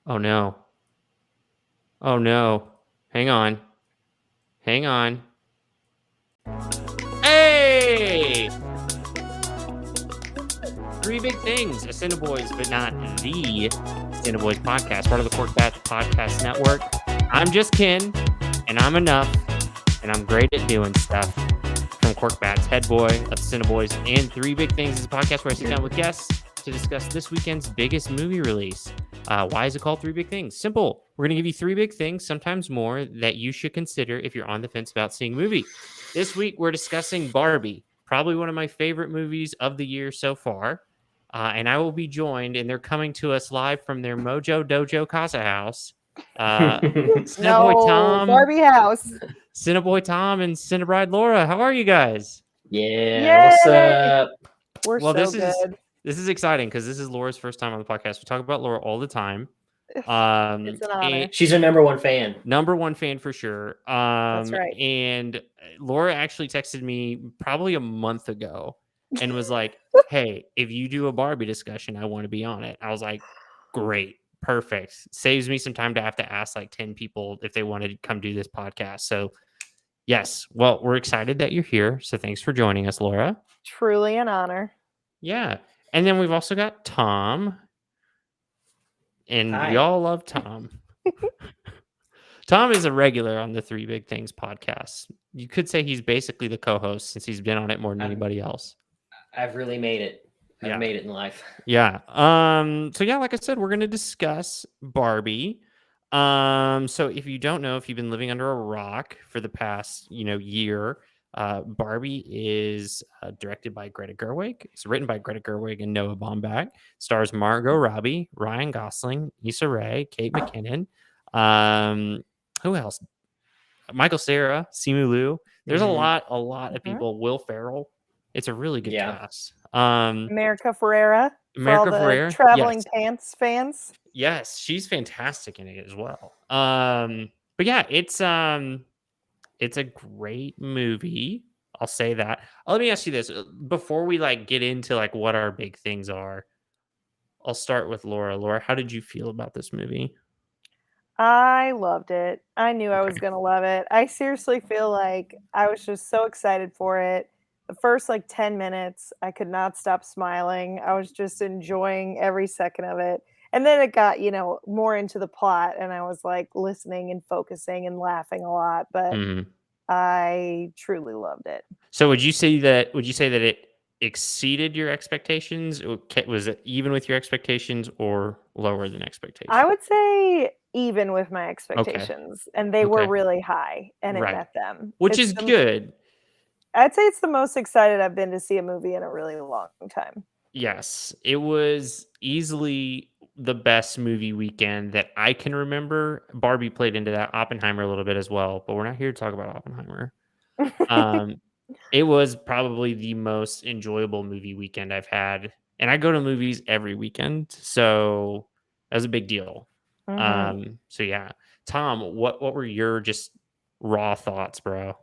Oh no. Oh no. Hang on. Hang on. Hey! Three big things. A CineBoys, but not the CineBoys podcast, part of the Cork Batch Podcast Network. I'm just Ken, and I'm enough, and I'm great at doing stuff. From Cork Batch, head boy of CineBoys, and Three Big Things is a podcast where I sit down with guests to discuss this weekend's biggest movie release. Why is it called Three Big Things? Simple. We're going to give you three big things, sometimes more, that you should consider if you're on the fence about seeing a movie. This week, we're discussing Barbie, probably one of my favorite movies of the year so far. And I will be joined, and they're coming to us live from their Mojo Dojo Casa House. CineBoy Tom, Barbie house. CineBoy Tom, and CineBride Laura. How are you guys? Yeah, what's up? We're Well, so good. This is exciting because this is Laura's first time on the podcast. We talk about Laura all the time. It's an honor. She's our number one fan. Number one fan for sure. That's right. And Laura actually texted me probably a month ago and was like, "Hey, if you do a Barbie discussion, I want to be on it." I was like, "Great, perfect." Saves me some time to have to ask like 10 people if they wanted to come do this podcast. So, yes, well, we're excited that you're here. So, thanks for joining us, Laura. Truly an honor. Yeah. And then we've also got Tom. And Hi. we all love Tom. Tom is a regular on the Three Big Things podcast. You could say he's basically the co-host since he's been on it more than anybody else. I've really made it. I've made it in life. Yeah. So yeah, like I said, we're going to discuss Barbie. So if you don't know, if you've been living under a rock for the past, year, Barbie is directed by Greta Gerwig. It's written by Greta Gerwig and Noah Baumbach. Stars Margot Robbie, Ryan Gosling, Issa Rae, Kate McKinnon. Who else? Michael Cera, Simu Liu. There's a lot of people. Will Ferrell. It's a really good cast. America Ferrera. America for all Ferrera, the traveling pants fans. Yes, she's fantastic in it as well. But yeah, it's a great movie. I'll say that. Let me ask you this before we get into what our big things are. I'll start with Laura. Laura, how did you feel about this movie? I loved it. I knew I was going to love it. I seriously feel like I was just so excited for it. The first 10 minutes, I could not stop smiling. I was just enjoying every second of it. And then it got, more into the plot and I was listening and focusing and laughing a lot, but I truly loved it. So would you say that it exceeded your expectations? Was it even with your expectations or lower than expectations? I would say even with my expectations, and they were really high, and it met them. Which is good. I'd say it's the most excited I've been to see a movie in a really long time. Yes, it was easily the best movie weekend that I can remember. Barbie played into that, Oppenheimer a little bit as well, but we're not here to talk about Oppenheimer. It was probably the most enjoyable movie weekend I've had, and I go to movies every weekend, so that was a big deal. So yeah, Tom, what were your just raw thoughts, bro?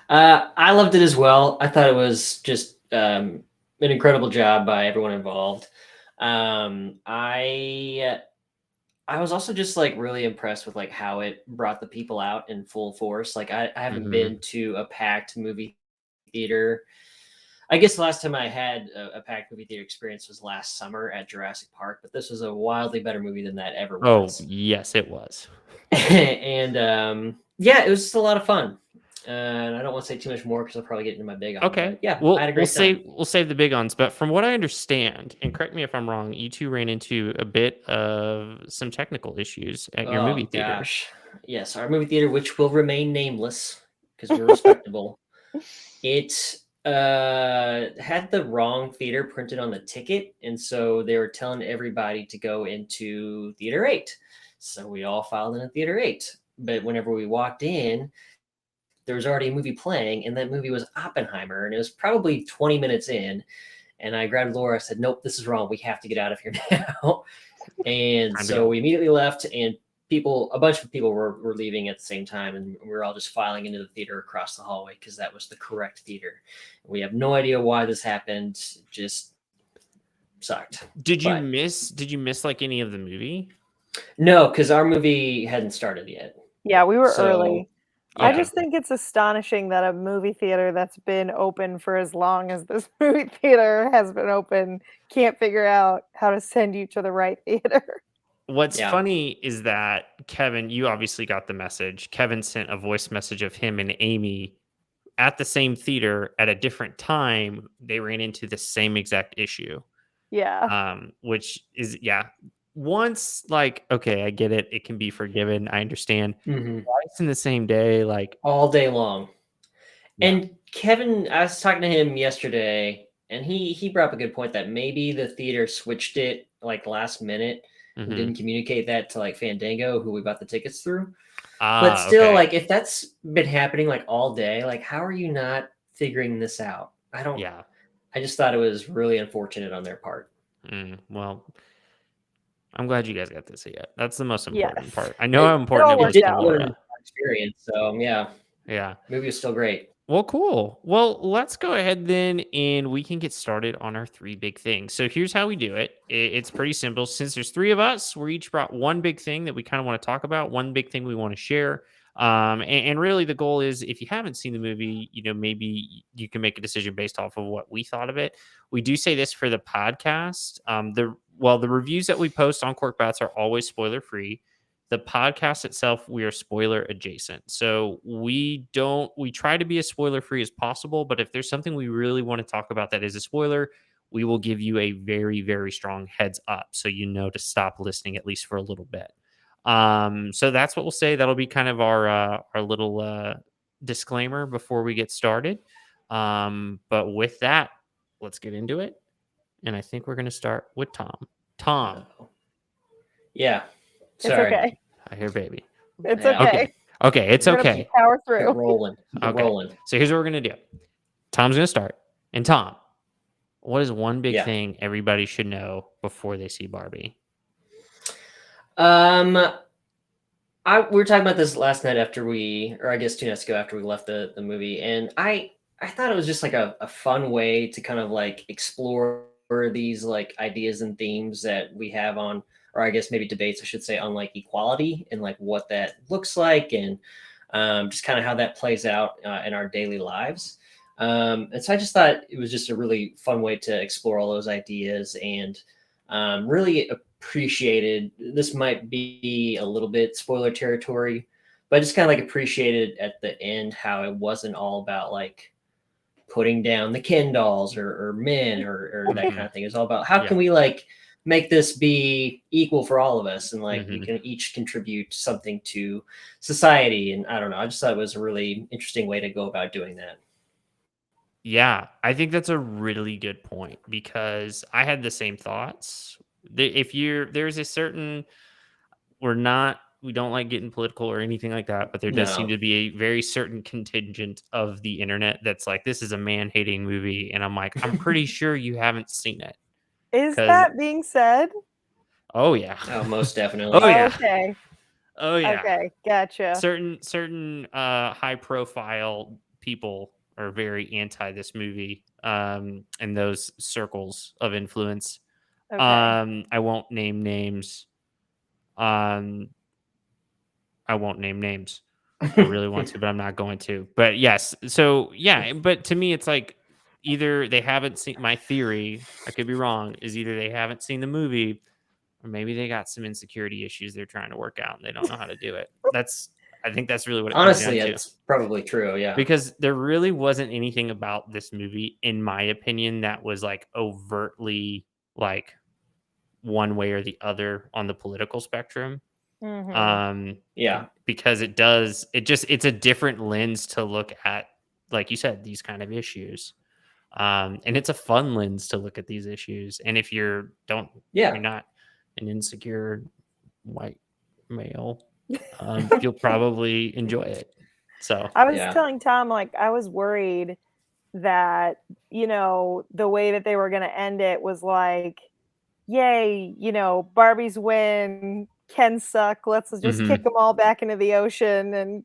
I loved it as well. I thought it was just an incredible job by everyone involved. I was also just really impressed with how it brought the people out in full force. I haven't been to a packed movie theater. I guess the last time I had a packed movie theater experience was last summer at Jurassic Park, but this was a wildly better movie than that ever was. Oh, yes, it was. And it was just a lot of fun. And I don't want to say too much more because I'll probably get into my big on. Okay. Yeah, I had a great time. We'll save the big ons. But from what I understand, and correct me if I'm wrong, you two ran into a bit of some technical issues at your movie theater. Gosh. Yes, our movie theater, which will remain nameless because we're respectable. It had the wrong theater printed on the ticket. And so they were telling everybody to go into Theater 8. So we all filed in Theater 8. But whenever we walked in, there was already a movie playing, and that movie was Oppenheimer, and it was probably 20 minutes in. And I grabbed Laura. I said, "Nope, this is wrong. We have to get out of here now." And so we immediately left, and a bunch of people were leaving at the same time, and we were all just filing into the theater across the hallway because that was the correct theater. We have no idea why this happened. Just sucked. Did you But miss like any of the movie? no, because our movie hadn't started yet. Yeah, we were So early. I yeah. just think it's astonishing that a movie theater that's been open for as long as this movie theater has been open can't figure out how to send you to the right theater. What's Yeah. funny is that Kevin, you obviously got the message. Kevin sent a voice message of him and Amy at the same theater at a different time. They ran into the same exact issue. Yeah. Which is, yeah. Once, like, okay, I get it. It can be forgiven. I understand. hmm Twice in the same day, like, All day long. yeah. And Kevin, I was talking to him yesterday, and he brought up a good point that maybe the theater switched it like last minute and hmm didn't communicate that to like Fandango, who we bought the tickets through. But Ah, still, okay. like if that's been happening like all day, like how are you not figuring this out? Yeah. I just thought it was really unfortunate on their part. Well, I'm glad you guys got to see it. That's the most important Yes. part. I know how It important all it It was worked did to out. ruin Laura. our experience. So yeah, Yeah. movie was still great. Well, cool. Well, let's go ahead then and we can get started on our three big things. So here's how we do it. It's pretty simple. Since there's three of us, we each brought one big thing that we kind of want to talk about, one big thing we want to share. And really the goal is if you haven't seen the movie, maybe you can make a decision based off of what we thought of it. We do say this for the podcast. The reviews that we post on Cork Bats are always spoiler free. The podcast itself, we are spoiler adjacent. So we try to be as spoiler free as possible. But if there's something we really want to talk about that is a spoiler, we will give you a very, very strong heads up so you know to stop listening at least for a little bit. So that's what we'll say. That'll be kind of our little disclaimer before we get started. But with that, let's get into it. And I think we're going to start with Tom. Tom, Uh-oh. Yeah. It's Sorry. okay. I hear baby. It's Yeah. okay. Okay, it's We're gonna okay. power Keep through. rolling. Keep Okay. rolling. So here's what we're gonna do. Tom's gonna start. And Tom, what is one big Yeah. thing everybody should know before they see Barbie? We were talking about this last night or I guess 2 nights ago after we left the movie, and I thought it was just like a fun way to kind of like explore these like ideas and themes that we have on, or I guess maybe debates I should say, on like equality and like what that looks like, and just kind of how that plays out in our daily lives. And so I just thought it was just a really fun way to explore all those ideas, and really appreciated. This might be a little bit spoiler territory, but I just kind of like appreciated at the end how it wasn't all about like putting down the Ken dolls or men or that kind of thing. It's all about how can we like make this be equal for all of us, and like we can each contribute something to society. And I don't know, I just thought it was a really interesting way to go about doing that. Yeah, I think that's a really good point because I had the same thoughts. There's a certain, we don't like getting political or anything like that, but there does seem No. to be a very certain contingent of the internet that's like, this is a man hating movie. And I'm like, I'm pretty sure you haven't seen it. Is 'Cause- that being said? Oh, yeah. Oh, most definitely. Oh, yeah. Okay. Oh, yeah. Okay. Gotcha. Certain high profile people are very anti this movie in those circles of influence. Okay. I won't name names. I won't name names. I really want to, but I'm not going to. But yes, so yeah, but to me, it's like either they haven't seen, my theory, I could be wrong, is either they haven't seen the movie or maybe they got some insecurity issues they're trying to work out and they don't know how to do it. I think that's really what it comes Honestly, down to. it's probably true. Yeah. Because there really wasn't anything about this movie, in my opinion, that was like overtly like one way or the other on the political spectrum. Yeah. Because it's a different lens to look at, like you said, these kind of issues. And it's a fun lens to look at these issues. And if you're not an insecure white male, you'll probably enjoy it. So I was telling Tom, like, I was worried that, the way that they were going to end it was like, yay, Barbies win, Ken suck, let's just kick them all back into the ocean. And,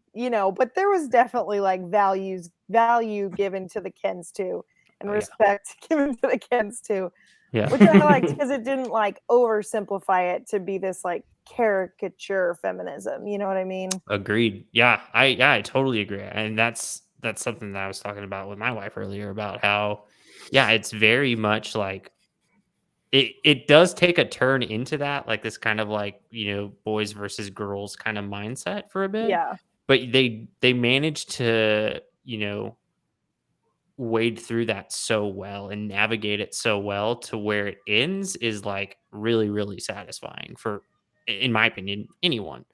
but there was definitely like value given to the Kens too, and respect given to the Kens too. Yeah. which I liked because it didn't like oversimplify it to be this like caricature feminism. You know what I mean? Agreed. Yeah, I totally agree. And that's something that I was talking about with my wife earlier about how yeah, it's very much like it does take a turn into that, like this kind of like, boys versus girls kind of mindset for a bit. Yeah, But they managed to, wade through that so well and navigate it so well to where it ends is like really, really satisfying for, in my opinion, anyone.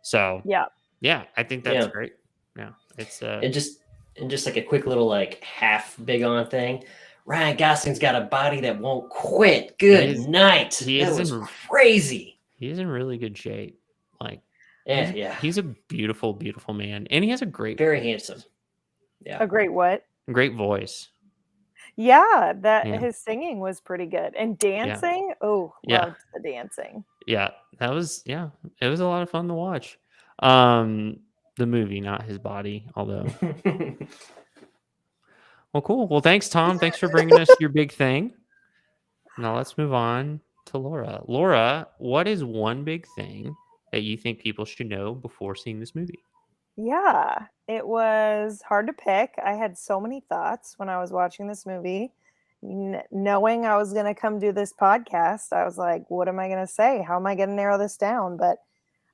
So yeah. yeah, I think that's Yeah. great. Yeah, it's And just like a quick little like half big on thing. Ryan Gosling's got a body that won't quit. he Good is night. he That is was in crazy. he's in really good shape. Like Yeah, yeah. he's a beautiful, beautiful man, and he has a great Very handsome. voice. Yeah. A great what? Great voice. Yeah, that Yeah, his singing was pretty good. And yeah, dancing? Oh, yeah, loved the dancing. yeah. That was yeah. It was a lot of fun to watch. Um, the movie, not his body, although. Well, cool. Well, thanks, Tom. Thanks for bringing us your big thing. Now let's move on to Laura. Laura, what is one big thing that you think people should know before seeing this movie? Yeah, it was hard to pick. I had so many thoughts when I was watching this movie. Knowing I was going to come do this podcast, I was like, what am I going to say? How am I going to narrow this down? But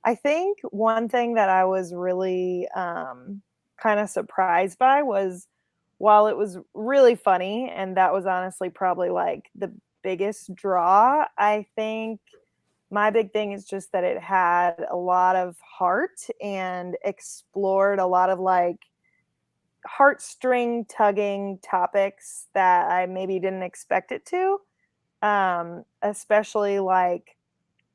I think one thing that I was really kind of surprised by was while it was really funny, and that was honestly probably like the biggest draw, I think my big thing is just that it had a lot of heart and explored a lot of like heartstring tugging topics that I maybe didn't expect it to. Especially like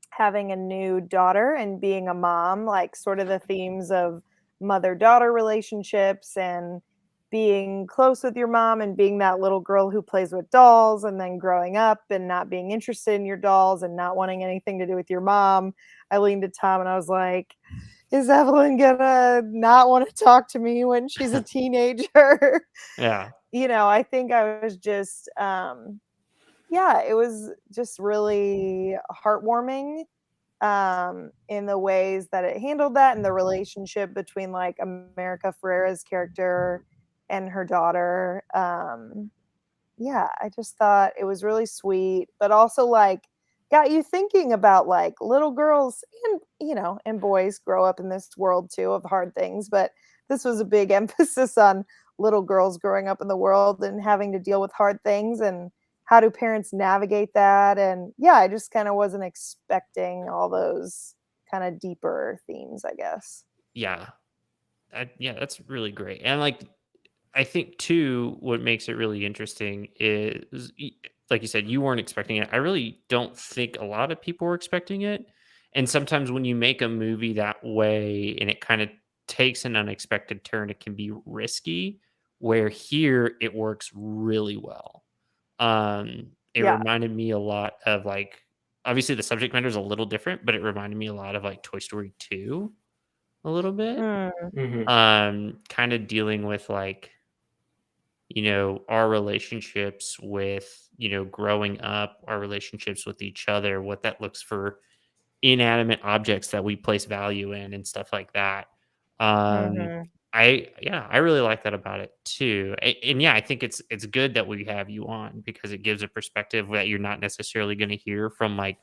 having a new daughter and being a mom, like sort of the themes of mother daughter relationships and being close with your mom and being that little girl who plays with dolls and then growing up and not being interested in your dolls and not wanting anything to do with your mom. I leaned to Tom and I was like, is Evelyn gonna not want to talk to me when she's a teenager? Yeah. I think I was just yeah, it was just really heartwarming in the ways that it handled that and the relationship between like America Ferrera's character and her daughter. Yeah, I just thought it was really sweet, but also like got you thinking about like little girls and and boys grow up in this world too of hard things, but this was a big emphasis on little girls growing up in the world and having to deal with hard things and how do parents navigate that. And yeah, I just kind of wasn't expecting all those kind of deeper themes, I guess. Yeah. Yeah, that's really great. And like I think too, what makes it really interesting is, like you said, you weren't expecting it. I really don't think a lot of people were expecting it. And sometimes when you make a movie that way and it kind of takes an unexpected turn, it can be risky. Where here it works really well. It Yeah. reminded me a lot of like, obviously the subject matter is a little different, but it reminded me a lot of like Toy Story 2 a little bit. Mm, Hmm. Kind of dealing with like our relationships with, growing up, our relationships with each other, what that looks for inanimate objects that we place value in and stuff like that. Um, mhm. I really like that about it too. And yeah, I think it's good that we have you on because it gives a perspective that you're not necessarily going to hear from like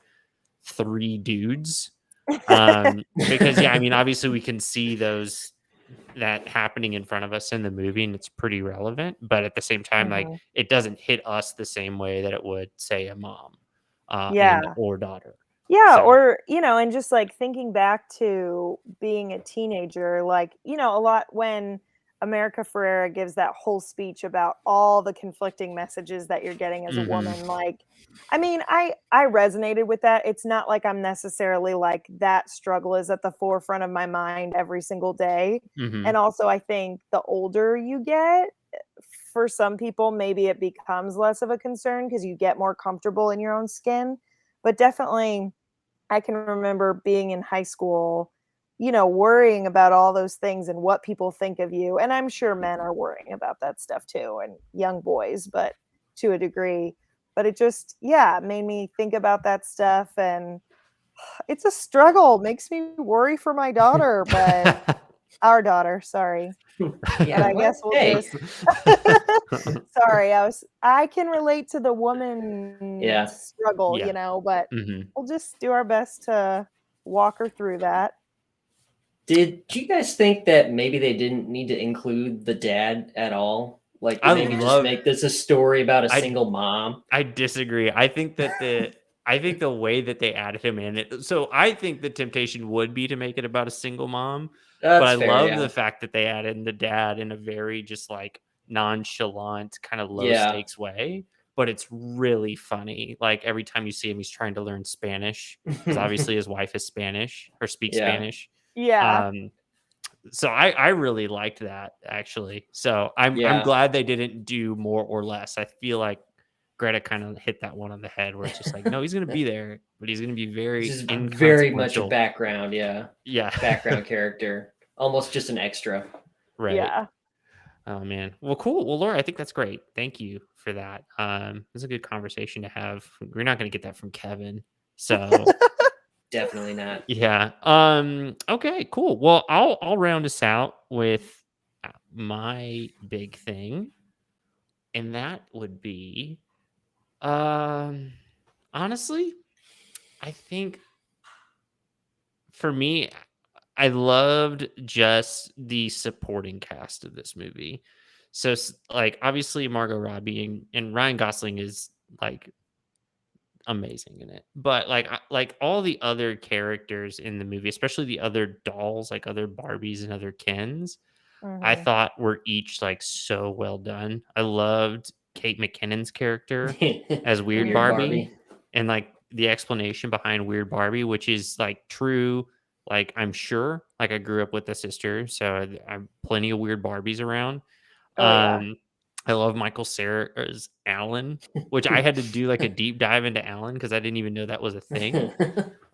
three dudes. Because yeah, I mean, obviously we can see those that happening in front of us in the movie and it's pretty relevant, but at the same time like Mhm. it doesn't hit us the same way that it would say a mom and Yeah. or daughter. Yeah, So or, and just like thinking back to being a teenager, like, a lot when America Ferrera gives that whole speech about all the conflicting messages that you're getting as a mhm, woman, like, I mean, I resonated with that. It's not like I'm necessarily like that struggle is at the forefront of my mind every single day. And mhm. also I think the older you get, for some people maybe it becomes less of a concern because you get more comfortable in your own skin. But definitely I can remember being in high school, worrying about all those things and what people think of you. And I'm sure men are worrying about that stuff too, and young boys, but to a degree. But it just, yeah, made me think about that stuff, and it's a struggle. Makes me worry for my daughter, but our daughter, sorry. But Yeah, I guess well, we'll hey. just sorry, I can relate to the woman Yeah. struggle, Yeah. but Mhm. we'll just do our best to walk her through that. Did you guys think that maybe they didn't need to include the dad at all? Like I maybe just love make this a story about a I single mom? I disagree. I think that the way that they added him in it, so I think the temptation would be to make it about a single mom, but That's I fair, love yeah. the fact that they added in the dad in a very just like nonchalant, kind of low Yeah. stakes way. But it's really funny. Like every time you see him, he's trying to learn Spanish because obviously his wife is Spanish or speaks Yeah. Spanish. Yeah. Um, so I really liked that actually. So I'm Yeah. glad they didn't do more or less. I feel like Greta kind of hit that one on the head where it's just like, no, he's gonna be there, but he's gonna be This very is very much a inconsequential. background, yeah. Yeah. Background character. Almost just an extra. Right. Yeah. Oh man. Well, cool. Well, Laura, I think that's great. Thank you for that. It's a good conversation to have. We're not gonna get that from Kevin. So Definitely not. yeah. Okay, cool. Well, I'll round us out with my big thing, and that would be um honestly, I think for me, I loved just the supporting cast of this movie. So like obviously Margot Robbie and Ryan Gosling is like amazing in it. But like all the other characters in the movie, especially the other dolls, like other Barbies and other Kens, I Mhm. thought were each like so well done. I loved Kate McKinnon's character as Weird Weird Barbie Barbie. and like the explanation behind Weird Barbie, which is like true. Like I'm sure, like I grew up with a sister, so I'm plenty of weird Barbies around. Oh, yeah. I love Michael Cera's Alan, which I had to do like a deep dive into Alan because I didn't even know that was a thing.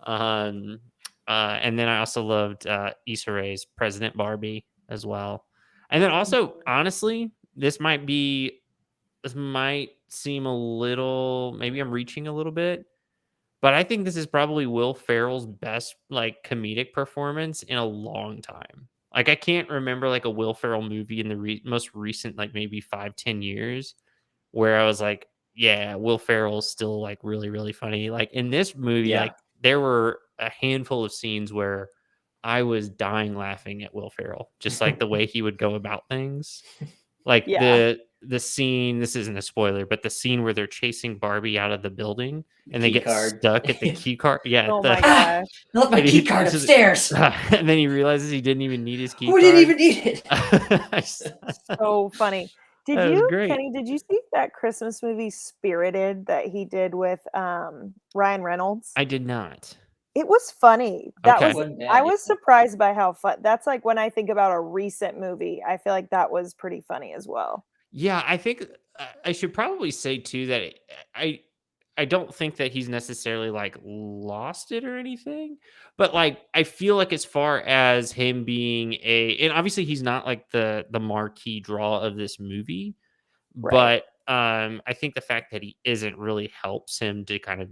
Um, and then I also loved Issa Rae's President Barbie as well. And then also, honestly, this might seem a little, maybe I'm reaching a little bit, but I think this is probably Will Ferrell's best like comedic performance in a long time. Like I can't remember like a Will Ferrell movie in the most recent like maybe 5-10 years where I was like, yeah, Will Ferrell's still like really, really funny. Like in this movie, Yeah. like there were a handful of scenes where I was dying laughing at Will Ferrell, just like the way he would go about things. Like Yeah. the scene, this isn't a spoiler, but the scene where they're chasing Barbie out of the building and they Key get card. stuck at the key card. Yeah, Oh the my Ah! gosh. I left my and key he card turns to upstairs. and then he realizes he didn't even need his key Who didn't card. even need it? So funny. That was great. Kenny, did you see that Christmas movie Spirited that he did with Ryan Reynolds? I did not. It was funny. Okay. Wasn't I bad. was surprised by how fun. That's like when I think about a recent movie, I feel like that was pretty funny as well. Yeah, I think I should probably say too that I I don't think that he's necessarily like lost it or anything, but like I feel like as far as him being and obviously he's not like the marquee draw of this movie, Right. but I think the fact that he isn't really helps him to kind of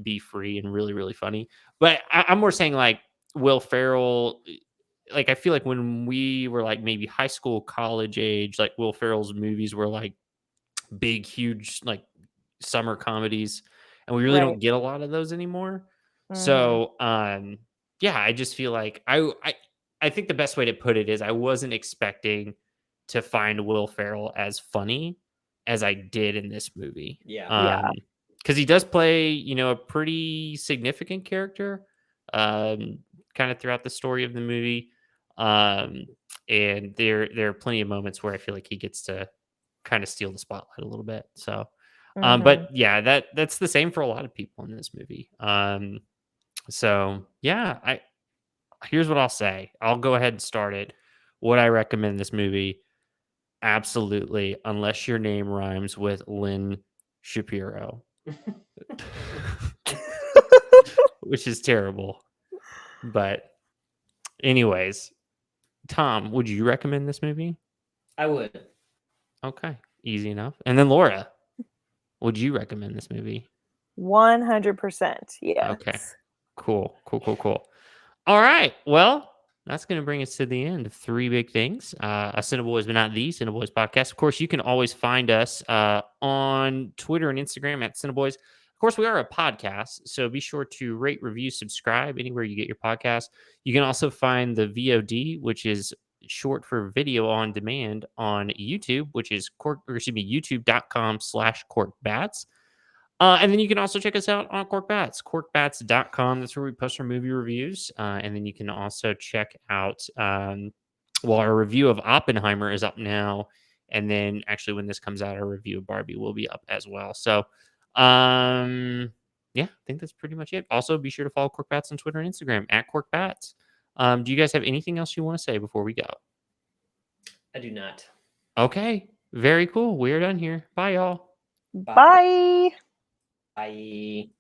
be free and really really funny. But I'm more saying like Will Ferrell, like I feel like when we were like maybe high school, college age, like Will Ferrell's movies were like big, huge, like summer comedies, and we really Right. don't get a lot of those anymore. Mhm. So, yeah, I just feel like I think the best way to put it is I wasn't expecting to find Will Ferrell as funny as I did in this movie. Yeah. Yeah. Because he does play, a pretty significant character, kind of throughout the story of the movie. Um, and there are plenty of moments where I feel like he gets to kind of steal the spotlight a little bit. So, but Mhm. yeah, that's the same for a lot of people in this movie. So yeah, I here's what I'll say. I'll go ahead and start it. Would I recommend this movie? Absolutely, unless your name rhymes with Lynn Shapiro, which is terrible. But anyways, Tom, would you recommend this movie? I would. Okay, easy enough. And then Laura. Would you recommend this movie? 100%. Yes. Okay. Cool. All right. Well, that's going to bring us to the end of Three Big Things. A CineBoys, but not the CineBoys podcast. Of course, you can always find us on Twitter and Instagram at CineBoys. Of course, we are a podcast, so be sure to rate, review, subscribe anywhere you get your podcast. You can also find the VOD, which is short for video on demand, on YouTube, which is youtube.com/corkbats. And then you can also check us out on Corkbats, corkbats.com. That's where we post our movie reviews. And then you can also check out, our review of Oppenheimer is up now. And then actually, when this comes out, our review of Barbie will be up as well. So, yeah, I think that's pretty much it. Also, be sure to follow Corkbats on Twitter and Instagram at Corkbats. Do you guys have anything else you want to say before we go? I do not. Okay, very cool. We're done here. Bye, y'all. Bye. Bye.